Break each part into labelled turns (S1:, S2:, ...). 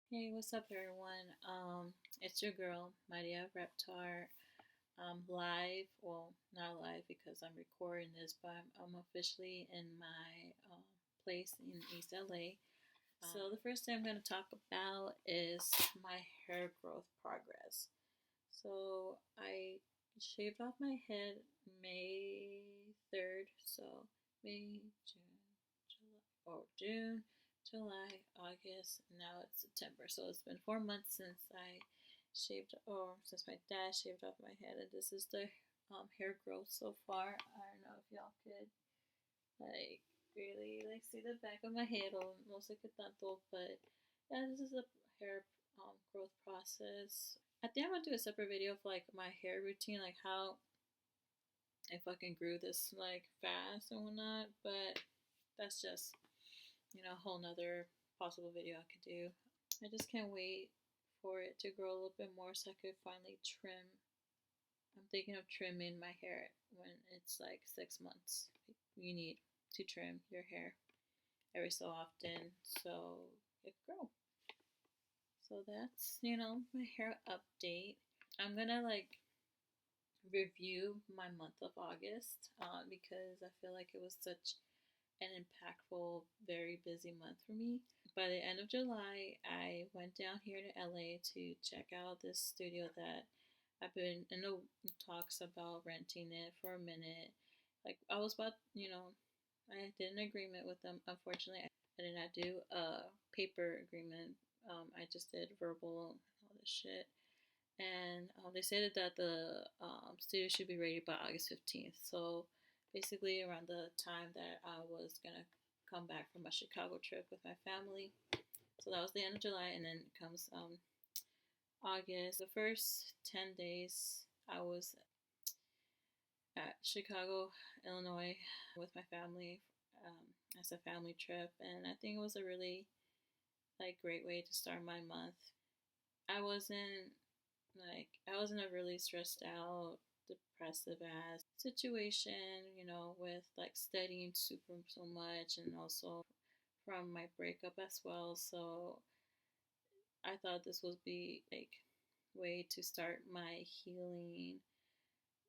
S1: Hey, what's up, everyone? It's your girl, Maria Reptar. Live, well, not live because I'm recording this, but I'm officially in my place in East LA. So, the first thing I'm going to talk about is my hair growth progress. So, I shaved off my head May 3rd. So, May, June, July, June, July, August, now it's September. So it's been 4 months since I shaved, or since my dad shaved off my head, and this is the hair growth so far. I don't know if y'all could like really like see the back of my head, or no sé qué tanto, but yeah, this is a hair growth process. I think I'm gonna do a separate video of like my hair routine, like how I fucking grew this like fast and whatnot, but that's just a whole nother possible video I could do. I just can't wait for it to grow a little bit more so I could finally trim. I'm thinking of trimming my hair when it's like 6 months. You need to trim your hair every so often so it grow. So that's, my hair update. I'm gonna like review my month of August because I feel like it was such an impactful, very busy month for me. By the end of July, I went down here to LA to check out this studio that I've been in the talks about renting it for a minute. Like, I was about, I did an agreement with them. Unfortunately, I did not do a paper agreement. I just did verbal and all this shit. And they said that the studio should be ready by August 15th. So basically, around the time that I was gonna come back from my Chicago trip with my family. So that was the end of July, and then comes August. The first 10 days, I was at Chicago, Illinois, with my family as a family trip, and I think it was a really like great way to start my month. I wasn't I wasn't a really stressed out, depressive ass situation, with like studying super so much and also from my breakup as well. So I thought this would be like way to start my healing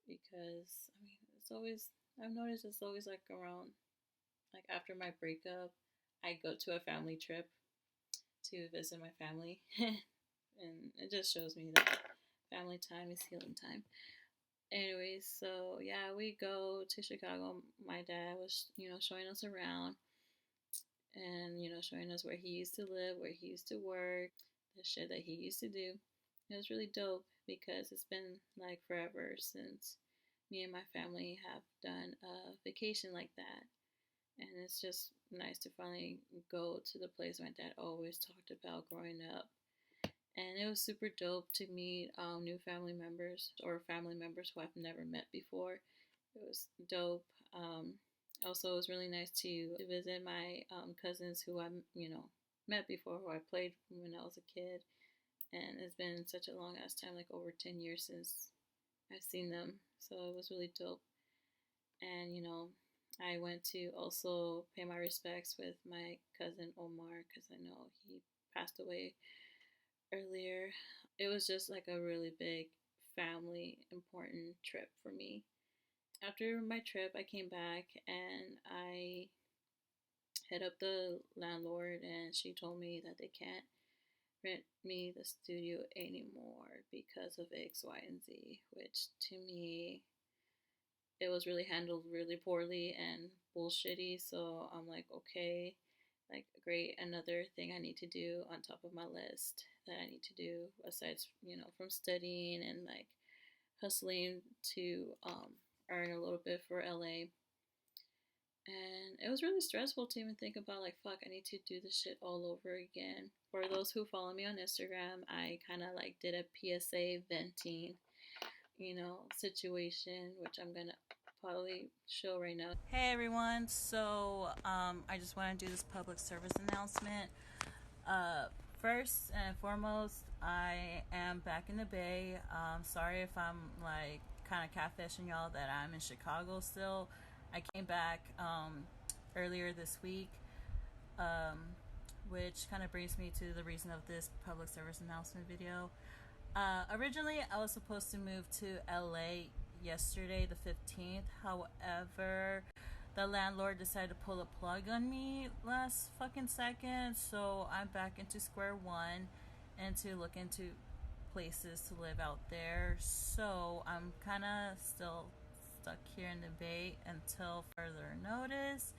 S1: because it's always I've noticed it's always like around like after my breakup I go to a family trip to visit my family and it just shows me that family time is healing time. Anyways, so yeah, we go to Chicago. My dad was, showing us around and, showing us where he used to live, where he used to work, the shit that he used to do. It was really dope because it's been like forever since me and my family have done a vacation like that. And it's just nice to finally go to the place my dad always talked about growing up. And it was super dope to meet new family members or family members who I've never met before. It was dope. Um, Also, it was really nice to visit my cousins who I, met before, who I played when I was a kid. And it's been such a long ass time, like over 10 years since I've seen them. So it was really dope. And, I went to also pay my respects with my cousin Omar because I know he passed away earlier. It was just like a really big family important trip for me. After my trip, I came back and I hit up the landlord, and she told me that they can't rent me the studio anymore because of X, Y, and Z, which to me, it was really handled really poorly and bullshitty. So I'm like, okay, like great, another thing I need to do on top of my list that I need to do aside, from studying and like hustling to earn a little bit for LA. And it was really stressful to even think about like, fuck, I need to do this shit all over again. For those who follow me on Instagram, I kind of like did a PSA venting, situation, which I'm gonna probably show right now. Hey everyone, so I just want to do this public service announcement. Uh, First and foremost, I am back in the Bay. Sorry if I'm like kind of catfishing y'all that I'm in Chicago still. I came back earlier this week. Um,
S2: which kind of brings me to the reason of this public service announcement video. Originally, I was supposed to move to LA yesterday, the 15th. However, the landlord decided to pull a plug on me last fucking second, so I'm back into square one and to look into places to live out there. So I'm kind of still stuck here in the Bay until further notice,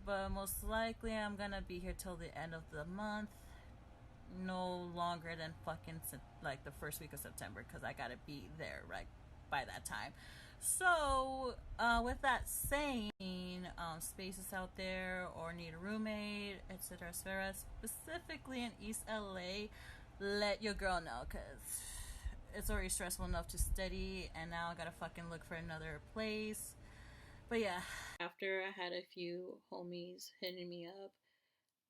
S2: but most likely I'm gonna be here till the end of the month, no longer than fucking like the first week of September, because I gotta be there right by that time. So, with that saying, spaces out there or need a roommate, etc., etc., specifically in East LA, let your girl know, because it's already stressful enough to study, and now I gotta fucking look for another place. But yeah.
S1: After I had a few homies hitting me up,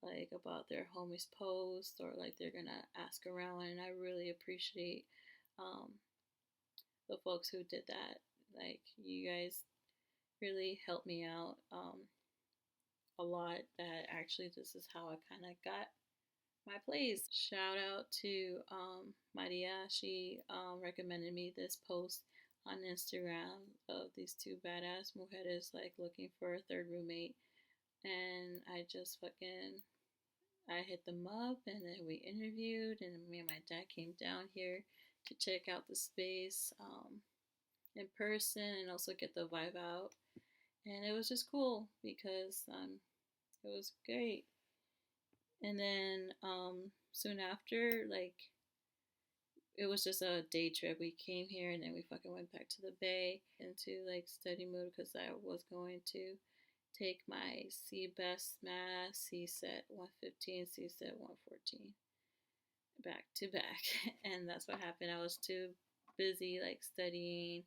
S1: like about their homies post or like they're gonna ask around, and I really appreciate um, the folks who did that. Like, you guys really helped me out a lot. That actually, this is how I kind of got my place. Shout out to Maria. She recommended me this post on Instagram of these two badass mujeres like looking for a third roommate, and I just fucking I hit them up, and then we interviewed, and me and my dad came down here to check out the space in person and also get the vibe out. And it was just cool because it was great. And then soon after, like, it was just a day trip. We came here and then we fucking went back to the Bay into like study mode because I was going to take my CBEST math, CSET 115, CSET 114 back to back. And that's what happened. I was too busy like studying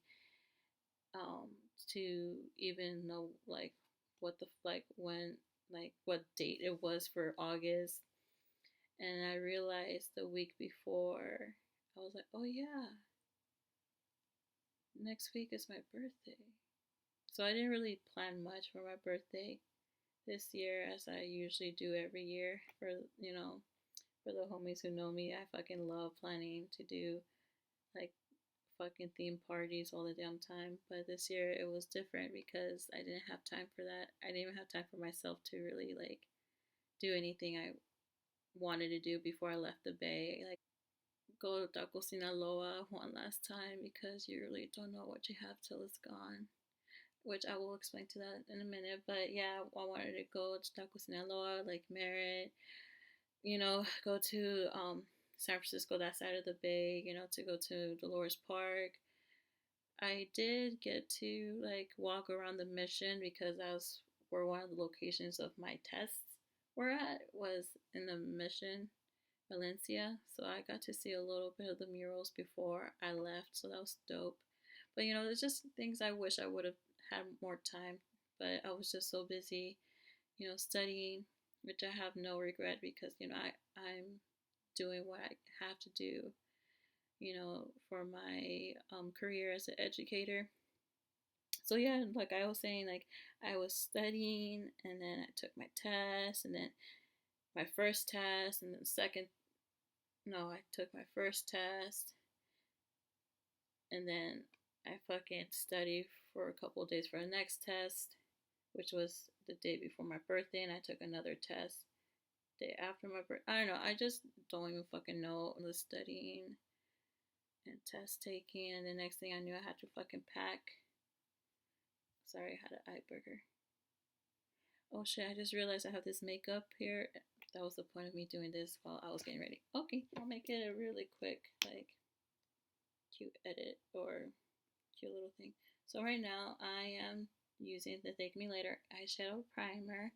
S1: um, to even know like what the like when like what date it was for August. And I realized the week before, I was like, oh yeah, next week is my birthday. So I didn't really plan much for my birthday this year, as I usually do every year. For for the homies who know me, I fucking love planning to do like fucking theme parties all the damn time. But this year it was different because I didn't have time for that. I didn't even have time for myself to really like do anything I wanted to do before I left the Bay. Like, go to Taco Sinaloa one last time because you really don't know what you have till it's gone. Which I will explain to that in a minute. But yeah, I wanted to go to Taco Sinaloa, like Merritt, go to San Francisco, that side of the Bay, to go to Dolores Park. I did get to like walk around the Mission because that was where one of the locations of my tests were at, was in the Mission, Valencia. So I got to see a little bit of the murals before I left, so that was dope. But there's just things I wish I would have had more time, but I was just so busy, studying, which I have no regret because I'm doing what I have to do, for my career as an educator. So yeah, like I was saying, like I was studying, and then I took my test, and then my first test, and then second. No, I took my first test, and then I fucking studied for a couple of days for the next test, which was the day before my birthday, and I took another test day after my birthday. I don't know. I just don't even fucking know the studying and test taking, and the next thing I knew, I had to fucking pack. Sorry, I had an eye burger. Oh shit! I just realized I have this makeup here. That was the point of me doing this while I was getting ready. Okay, I'll make it a really quick, like, cute edit or cute little thing. So right now I am using the Thank Me Later eyeshadow primer.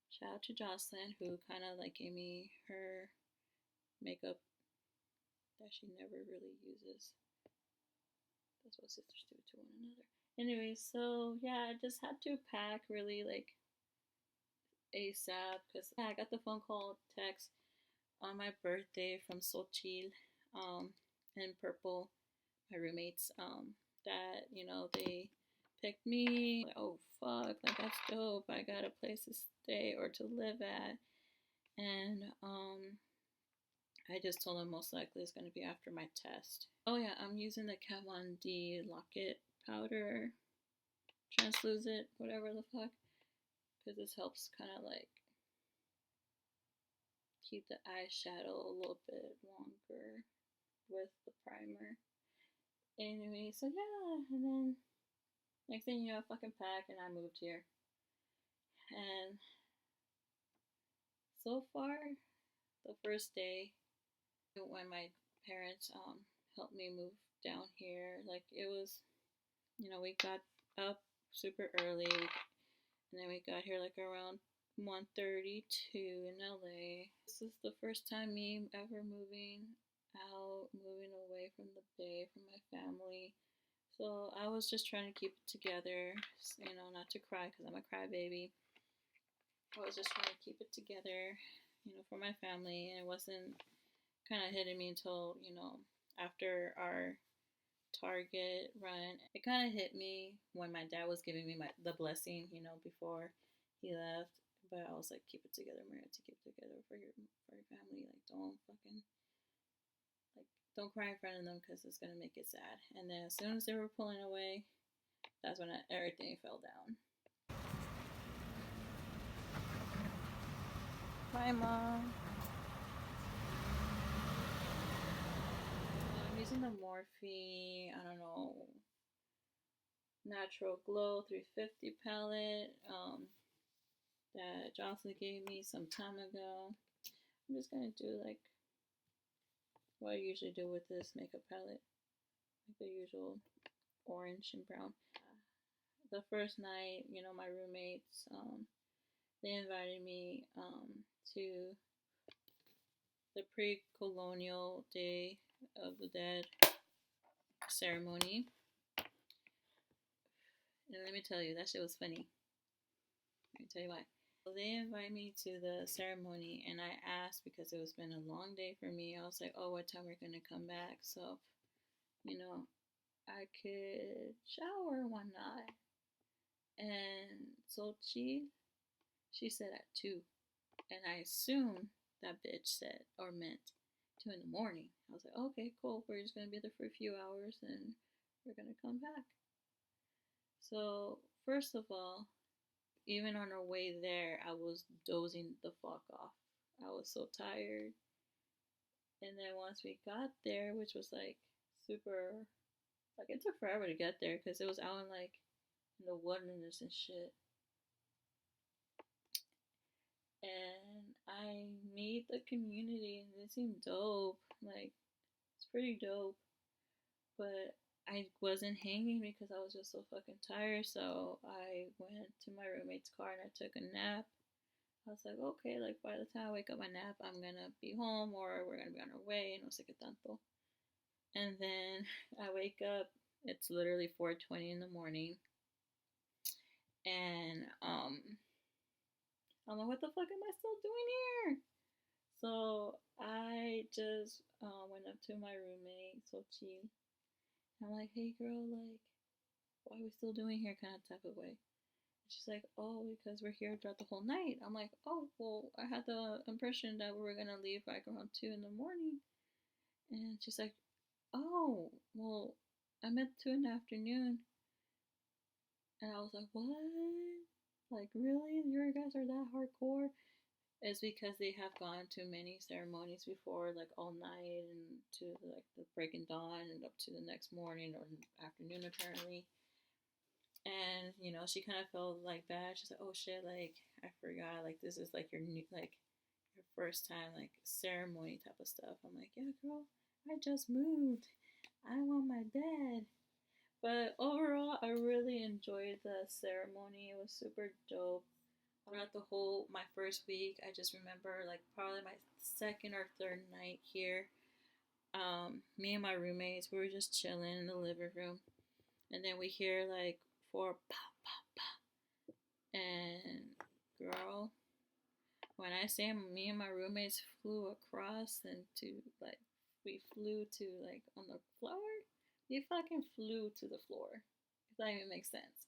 S1: Shout out to Jocelyn, who kind of like gave me her makeup that she never really uses. That's what sisters do to one another. Anyway, so yeah, I just had to pack really like ASAP because I got the phone call text on my birthday from Xochitl and Purple, my roommates, that they picked me. Like, oh fuck, like that's dope. I got a place to stay or to live at. And I just told him most likely it's going to be after my test. Oh yeah, I'm using the Kat Von D Lock-It powder, translucent, whatever the fuck, because this helps kind of like keep the eyeshadow a little bit longer with the primer. Anyway, so yeah, and then next thing you know, I fucking packed and I moved here. And so far, the first day when my parents helped me move down here, like it was, we got up super early, and then we got here like around 1:32 in LA. This is the first time me ever moving out, moving away from the Bay, from my family. So I was just trying to keep it together, not to cry because I'm a crybaby. I was just trying to keep it together, for my family, and it wasn't kind of hitting me until, after our Target run. It kind of hit me when my dad was giving me the blessing, before he left. But I was like, keep it together, Maria, to keep it together for your family. Like, don't cry in front of them because it's gonna make it sad. And then as soon as they were pulling away, that's when everything fell down. Bye, Mom. I'm using the Morphe, I don't know, Natural Glow 350 palette that Jocelyn gave me some time ago. I'm just gonna do like what I usually do with this makeup palette, like the usual orange and brown. The first night, my roommates, they invited me to the pre-colonial Day of the Dead ceremony. And let me tell you, that shit was funny. Let me tell you why. So they invited me to the ceremony, and I asked because it was been a long day for me. I was like, oh, what time we're gonna come back? So, I could shower or whatnot. And so she said at 2. And I assumed that bitch said or meant 2 in the morning. I was like, okay, cool. We're just gonna be there for a few hours and we're gonna come back. So first of all, even on our way there, I was dozing the fuck off. I was so tired. And then once we got there, which was like super, like it took forever to get there because it was out in the wilderness and shit. And I made the community and it seemed dope. Like, it's pretty dope. But I wasn't hanging because I was just so fucking tired. So I went to my roommate's car and I took a nap. I was like, okay, like by the time I wake up my nap, I'm gonna be home or we're gonna be on our way. No sé qué tanto. And then I wake up. It's literally 4:20 in the morning. And I'm like, what the fuck am I still doing here? So I just went up to my roommate, Sochi. I'm like, hey girl, like, why are we still doing here? Kind of type of way. And she's like, oh, because we're here throughout the whole night. I'm like, oh, well, I had the impression that we were gonna leave like around 2 in the morning. And she's like, oh, well, I meant 2 in the afternoon. And I was like, what? Like, really? You guys are that hardcore? It's because they have gone to many ceremonies before, like all night and to like the breaking dawn and up to the next morning or afternoon apparently. And she kind of felt like bad. She's like, "Oh shit, like I forgot, like this is like your new, like your first time like ceremony type of stuff." I'm like, "Yeah, girl, I just moved. I want my dad." But overall, I really enjoyed the ceremony. It was super dope. Throughout the whole my first week, I just remember like probably my second or third night here. Me and my roommates, we were just chilling in the living room, and then we hear like 4 pop pop pop, and girl, when I say me and my roommates flew across and to like we flew to like on the floor, we fucking flew to the floor. If that even makes sense.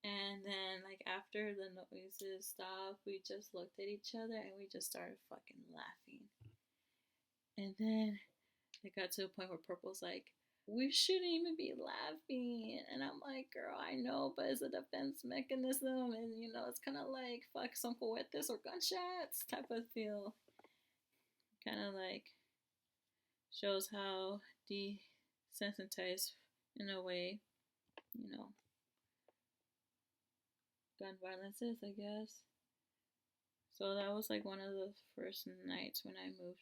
S1: And then, like, after the noises stopped, we just looked at each other and we just started fucking laughing. And then it got to a point where Purple's like, we shouldn't even be laughing. And I'm like, girl, I know, but it's a defense mechanism. And, you know, it's kind of like, fuck, some cohetes or gunshots type of feel. Kind of like shows how desensitized, in a way, you know, gun violence is, I guess. So that was like one of the first nights when I moved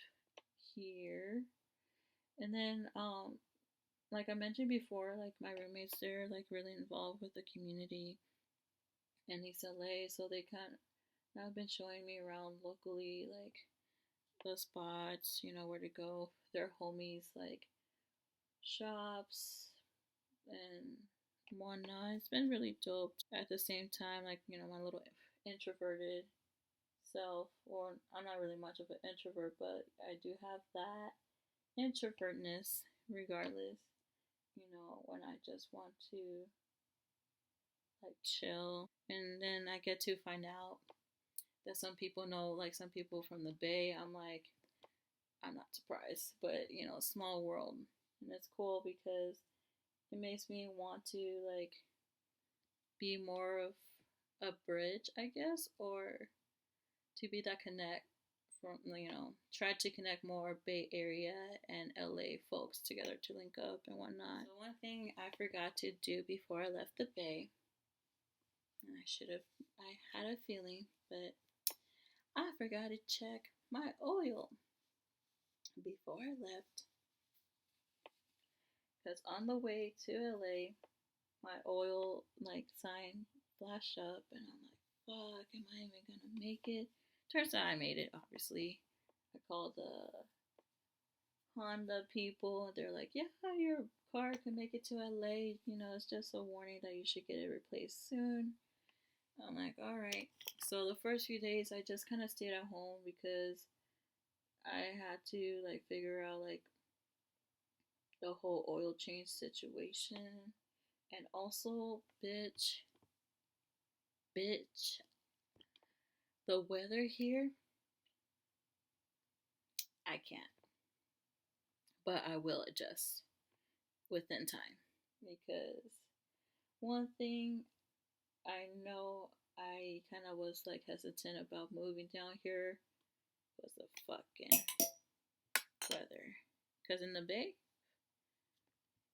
S1: here. And then, like I mentioned before, like my roommates, they're like really involved with the community in East LA. So they kind of have been showing me around locally, like the spots, you know, where to go. Their homies, like shops and whatnot. It's been really dope. At the same time, like, you know, my little introverted self, or I'm not really much of an introvert, but I do have that introvertness regardless, you know, when I just want to like chill. And then I get to find out that some people know, like some people from the Bay. I'm like, I'm not surprised, but you know, small world. And it's cool because it makes me want to like be more of a bridge, I guess, or to be that connect from, you know, try to connect more Bay Area and LA folks together to link up and whatnot. So one thing I forgot to do before I left the Bay, and I had a feeling, but I forgot to check my oil before I left. Because on the way to LA, my oil like sign flashed up, and I'm like, fuck, am I even gonna make it? Turns out I made it, obviously. I called the Honda people. They're like, yeah, your car can make it to LA. You know, it's just a warning that you should get it replaced soon. I'm like, all right. So the first few days, I just kind of stayed at home because I had to like figure out like the whole oil change situation. And also, bitch, the weather here, I can't. But I will adjust within time. Because one thing I know I kind of was like hesitant about moving down here was the fucking weather. Because in the Bay,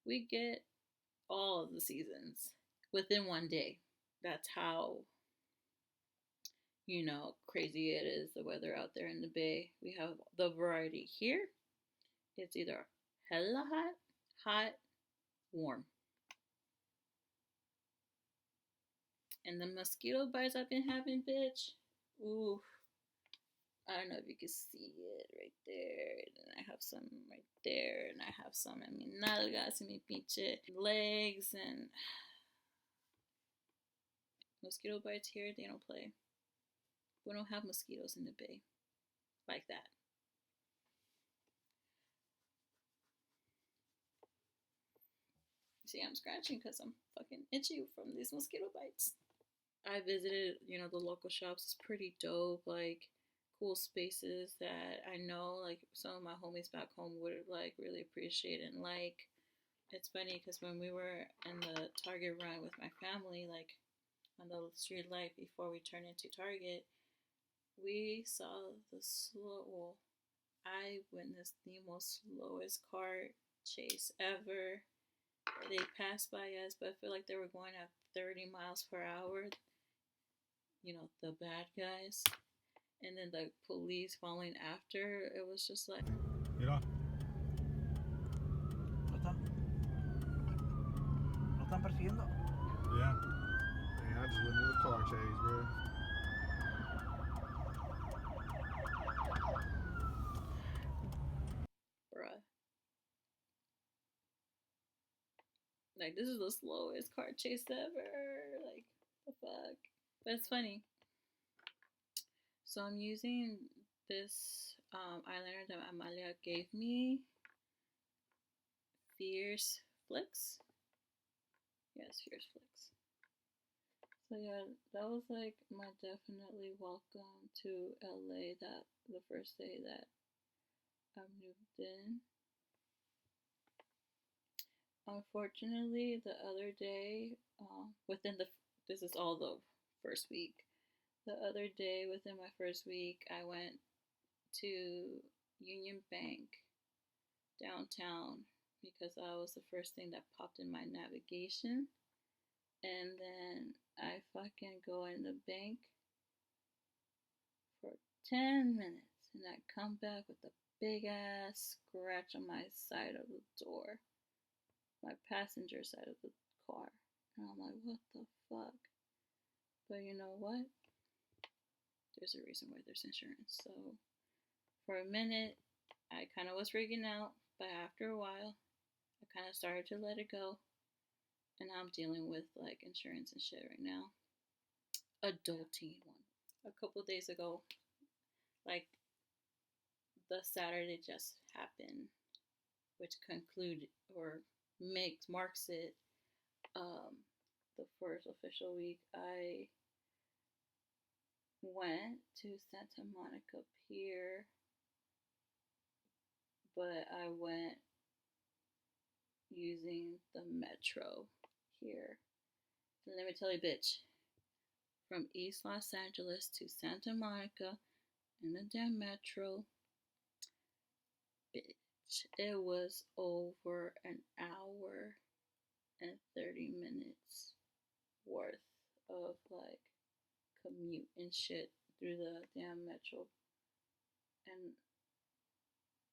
S1: we get all of the seasons within one day. That's how, you know, crazy it is, the weather out there in the Bay. We have the variety here. It's either hella hot, warm. And the mosquito bites I've been having, bitch. Ooh, I don't know if you can see it right there. And I have some right there. And I have some en mi nalgas, en mi pinche legs. And mosquito bites here, they don't play. We don't have mosquitoes in the Bay like that. See, I'm scratching because I'm fucking itchy from these mosquito bites. I visited, you know, the local shops. It's pretty dope. Like, cool spaces that I know, like, some of my homies back home would like really appreciate and like. It's funny because when we were in the Target run with my family, like on the street light before we turned into Target, we saw the slow. I witnessed the most slowest car chase ever. They passed by us, but I feel like they were going at 30 miles per hour. You know, the bad guys. And then the police following after. It was just like.
S3: Mira. ¿Lo están persiguiendo? Yeah. Man, I just witnessed a car chase, bro.
S1: Bruh. Like, this is the slowest car chase ever. Like, the fuck. But it's funny. So I'm using this eyeliner that Amalia gave me. Fierce Flicks. Yes, Fierce Flicks. So yeah, that was like my definitely welcome to LA, that the first day that I moved in. Unfortunately, the other day, within the this is all the first week. The other day, within my first week, I went to Union Bank downtown because that was the first thing that popped in my navigation. And then I fucking go in the bank for 10 minutes and I come back with a big ass scratch on my side of the door, my passenger side of the car. And I'm like, what the fuck? But you know what? There's a reason why there's insurance. So for a minute, I kind of was freaking out, but after a while, I kind of started to let it go. And I'm dealing with like insurance and shit right now. Adulting one. A couple days ago, like the Saturday just happened, which concluded or marks it the first official week. I went to Santa Monica Pier, but I went using the metro here. And let me tell you, bitch, from East Los Angeles to Santa Monica in the damn metro, bitch, it was over an hour and 30 minutes worth of like commute and shit through the damn metro. And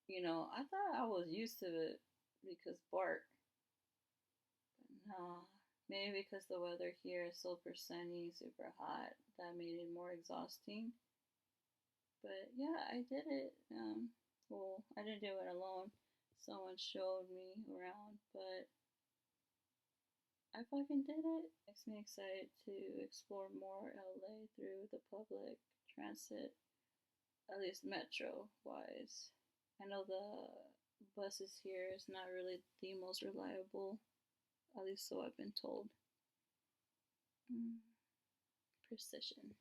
S1: you know, I thought I was used to it because Bart, but nah, maybe because the weather here is super sunny, super hot, that made it more exhausting. But yeah, I did it. Well, I didn't do it alone. Someone showed me around, but I fucking did it. Makes me excited to explore more LA through the public transit, at least metro wise. I know the buses here is not really the most reliable, at least so I've been told. Precision.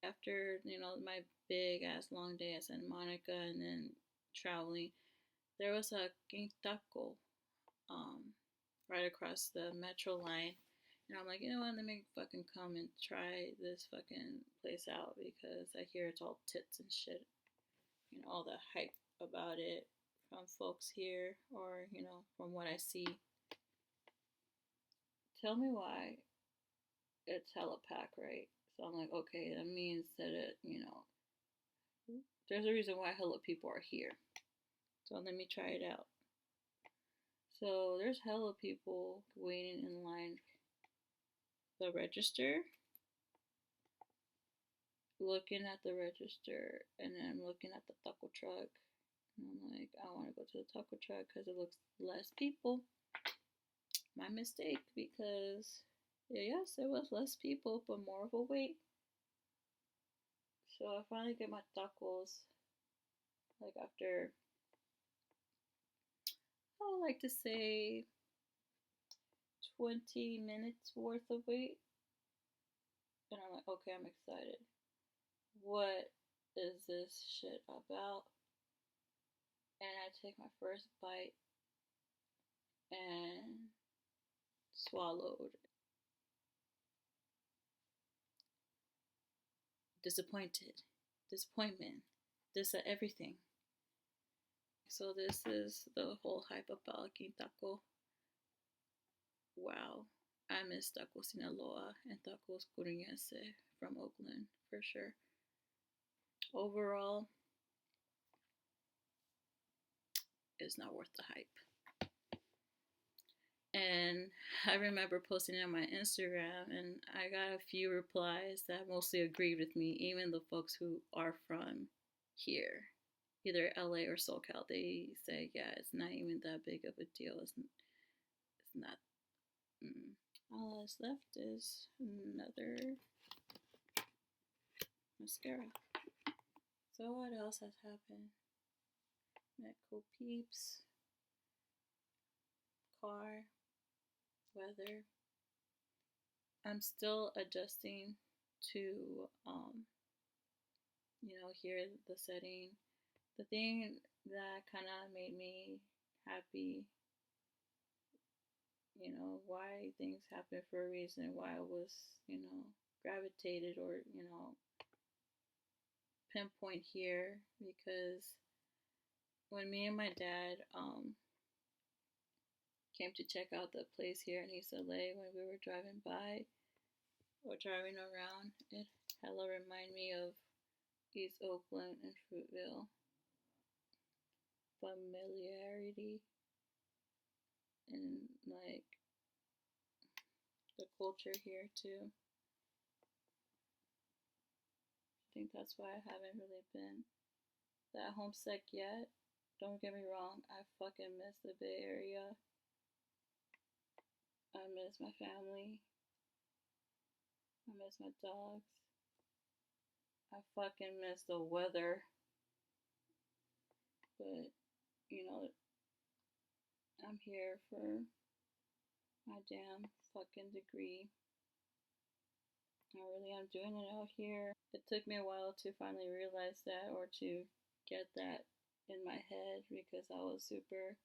S1: After, you know, my big ass long day at Santa Monica and then traveling, there was a Quintaco right across the metro line. And I'm like, you know what, let me fucking come and try this fucking place out because I hear it's all tits and shit. You know, all the hype about it from folks here or, you know, from what I see. Tell me why it's hella packed, right? So I'm like, okay, that means that it, you know, there's a reason why hella people are here. So let me try it out. So there's hella people waiting in line. The register, looking at the register, and then I'm looking at the taco truck. And I'm like, I want to go to the taco truck because it looks less people. My mistake because, yes, it was less people, but more of a wait. So I finally get my tacos, like after, I would like to say 20 minutes worth of wait. And I'm like, okay, I'm excited. What is this shit about? And I take my first bite and swallowed. Disappointed. Disappointment. This everything. So this is the whole hype about Quintaco. Wow. I miss Taco Sinaloa and Tacos Curiense from Oakland for sure. Overall, it's not worth the hype. And I remember posting it on my Instagram and I got a few replies that mostly agreed with me, even the folks who are from here, either LA or SoCal. They say, yeah, it's not even that big of a deal. It's not. All that's left is another mascara. So what else has happened? Met cool peeps, car, weather, I'm still adjusting to, hear the setting. The thing that kind of made me happy, why things happen for a reason, why I was, gravitated or, pinpoint here, because when me and my dad came to check out the place here in East LA, when we were driving by or driving around, it hella reminded me of East Oakland and Fruitville. Familiarity and like the culture here too. I think that's why I haven't really been that homesick yet. Don't get me wrong, I fucking miss the Bay Area. I miss my family. I miss my dogs. I fucking miss the weather. But, I'm here for my damn fucking degree. I really am doing it out here. It took me a while to finally realize that, or to get that in my head, because I was super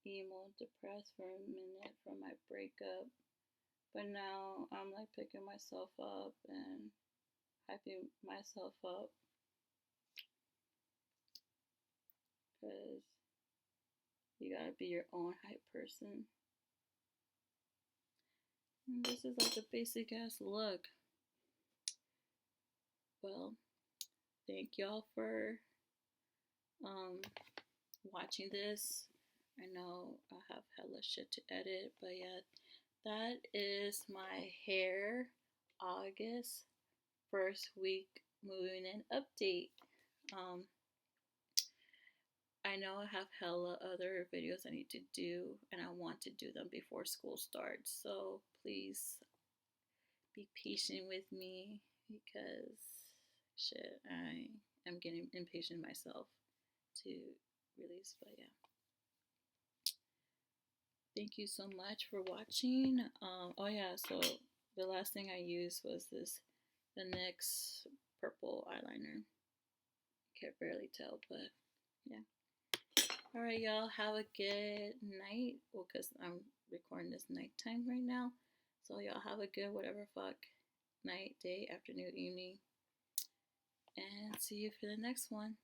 S1: emo, depressed for a minute from my breakup. But now I'm like picking myself up and hyping myself up, because you gotta be your own hype person. And this is like a basic ass look. Well, thank y'all for watching this. I know I have hella shit to edit, but yeah, that is my hair August first week moving in update. I know I have hella other videos I need to do, and I want to do them before school starts, so please be patient with me, because shit, I am getting impatient myself to release. But yeah, thank you so much for watching. Oh yeah, so the last thing I used was the NYX purple eyeliner. Can't barely tell, but yeah. Alright, y'all, have a good night. Well, because I'm recording this nighttime right now. So y'all have a good whatever fuck night, day, afternoon, evening. And see you for the next one.